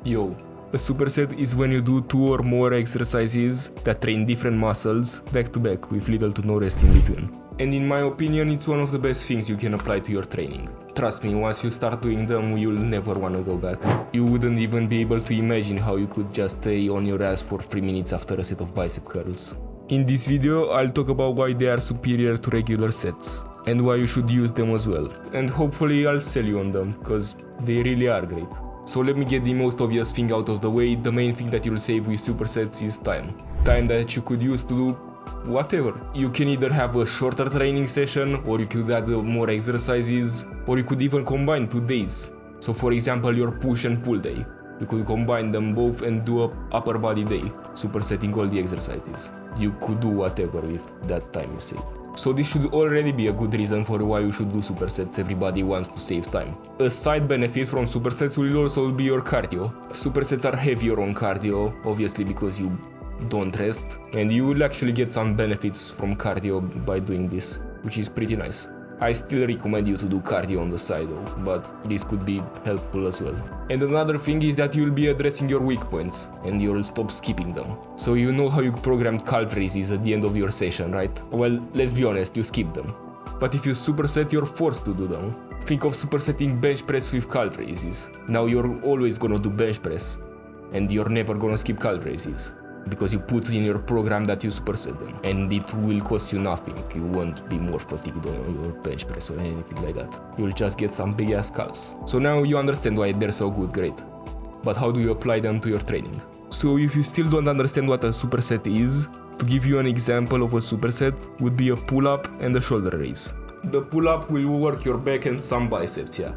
Yo, a superset is when you do 2 or more exercises that train different muscles back to back with little to no rest in between. And in my opinion, it's one of the best things you can apply to your training. Trust me, once you start doing them, you'll never want to go back. You wouldn't even be able to imagine how you could just stay on your ass for 3 minutes after a set of bicep curls. In this video, I'll talk about why they are superior to regular sets, and why you should use them as well. And hopefully I'll sell you on them, cause they really are great. So let me get the most obvious thing out of the way. The main thing that you'll save with supersets is time. Time that you could use to do whatever. You can either have a shorter training session, or you could add more exercises, or you could even combine 2 days. So for example, your push and pull day. You could combine them both and do a upper body day, supersetting all the exercises. You could do whatever with that time you save. So this should already be a good reason for why you should do supersets. Everybody wants to save time. A side benefit from supersets will also be your cardio. Supersets are heavier on cardio, obviously because you don't rest, and you will actually get some benefits from cardio by doing this, which is pretty nice. I still recommend you to do cardio on the side though, but this could be helpful as well. And another thing is that you'll be addressing your weak points, and you'll stop skipping them. So you know how you programmed calf raises at the end of your session, right? Well, let's be honest, you skip them. But if you superset, you're forced to do them. Think of supersetting bench press with calf raises. Now you're always gonna do bench press, and you're never gonna skip calf raises, because you put in your program that you superset them, and it will cost you nothing. You won't be more fatigued on your bench press or anything like that. You'll just get some big ass calves. So now you understand why they're so good, great. But how do you apply them to your training? So if you still don't understand what a superset is, to give you an example of a superset would be a pull-up and a shoulder raise. The pull-up will work your back and some biceps, yeah.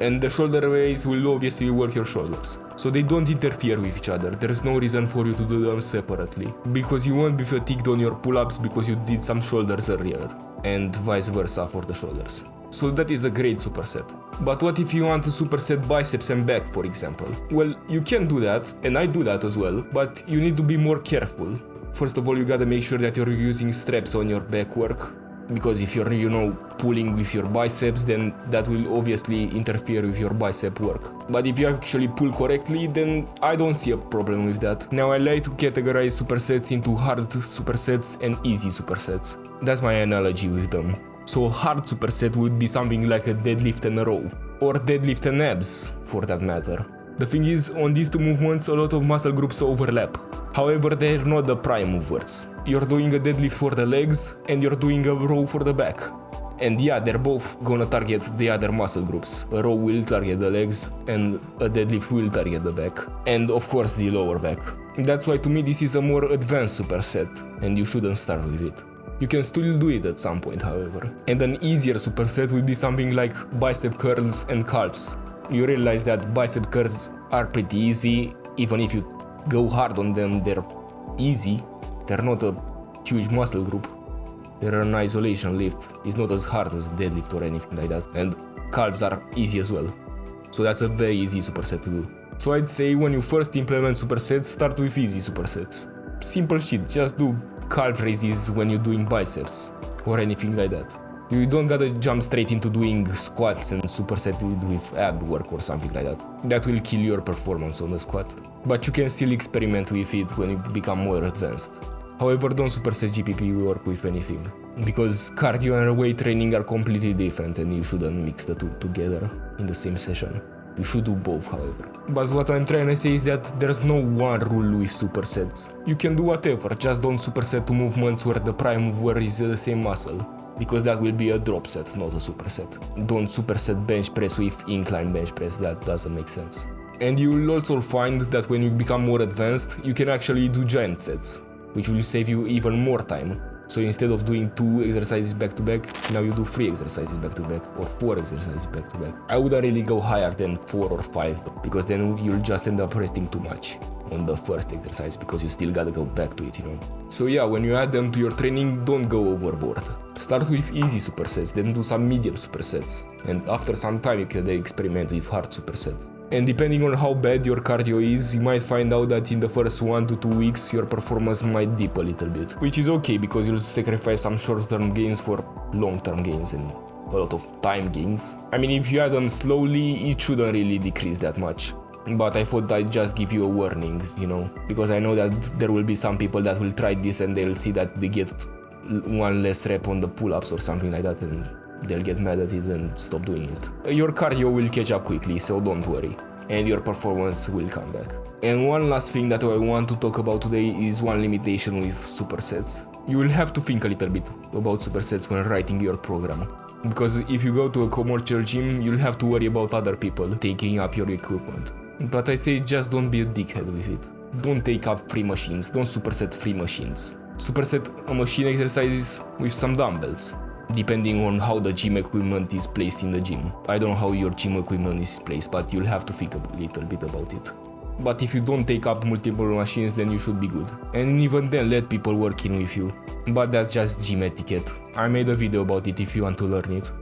And the shoulder raise will obviously work your shoulders. So they don't interfere with each other. There's no reason for you to do them separately, because you won't be fatigued on your pull-ups because you did some shoulders earlier, and vice versa for the shoulders. So that is a great superset. But what if you want to superset biceps and back, for example? Well, you can do that, and I do that as well, but you need to be more careful. First of all, you gotta make sure that you're using straps on your back work, because if you're, pulling with your biceps, then that will obviously interfere with your bicep work. But if you actually pull correctly, then I don't see a problem with that. Now I like to categorize supersets into hard supersets and easy supersets. That's my analogy with them. So a hard superset would be something like a deadlift and a row, or deadlift and abs for that matter. The thing is, on these 2 movements, a lot of muscle groups overlap. However, they're not the prime movers. You're doing a deadlift for the legs, and you're doing a row for the back. And yeah, they're both gonna target the other muscle groups. A row will target the legs, and a deadlift will target the back. And of course the lower back. That's why to me this is a more advanced superset, and you shouldn't start with it. You can still do it at some point, however. And an easier superset would be something like bicep curls and calves. You realize that bicep curls are pretty easy. Even if you go hard on them, they're easy. They're not a huge muscle group. They're an isolation lift. It's not as hard as deadlift or anything like that. And calves are easy as well. So that's a very easy superset to do. So I'd say when you first implement supersets, start with easy supersets. Simple shit, just do calf raises when you're doing biceps or anything like that. You don't gotta jump straight into doing squats and superset it with ab work or something like that. That will kill your performance on the squat. But you can still experiment with it when you become more advanced. However, don't superset GPP work with anything, because cardio and weight training are completely different, and you shouldn't mix the 2 together in the same session. You should do both, however. But what I'm trying to say is that there's no one rule with supersets. You can do whatever, just don't superset 2 movements where the prime mover is the same muscle, because that will be a drop set, not a superset. Don't superset bench press with incline bench press, that doesn't make sense. And you will also find that when you become more advanced, you can actually do giant sets, which will save you even more time. So instead of doing 2 exercises back to back, now you do 3 exercises back to back, or 4 exercises back to back. I wouldn't really go higher than 4 or 5, because then you'll just end up resting too much on the first exercise, because you still gotta go back to it, So yeah, when you add them to your training, don't go overboard. Start with easy supersets, then do some medium supersets, and after some time you can experiment with hard superset. And depending on how bad your cardio is, you might find out that in the first 1 to 2 weeks your performance might dip a little bit. Which is okay, because you'll sacrifice some short-term gains for long-term gains and a lot of time gains. I mean, if you add them slowly, it shouldn't really decrease that much. But I thought I'd just give you a warning, you know, because I know that there will be some people that will try this and they'll see that they get one less rep on the pull-ups or something like that and they'll get mad at it and stop doing it. Your cardio will catch up quickly, so don't worry, and your performance will come back. And one last thing that I want to talk about today is one limitation with supersets. You will have to think a little bit about supersets when writing your program. Because if you go to a commercial gym, you'll have to worry about other people taking up your equipment. But I say just don't be a dickhead with it. Don't take up free machines, don't superset free machines. Superset a machine exercises with some dumbbells, depending on how the gym equipment is placed in the gym. I don't know how your gym equipment is placed, but you'll have to think a little bit about it. But if you don't take up multiple machines, then you should be good. And even then, let people work in with you. But that's just gym etiquette. I made a video about it if you want to learn it.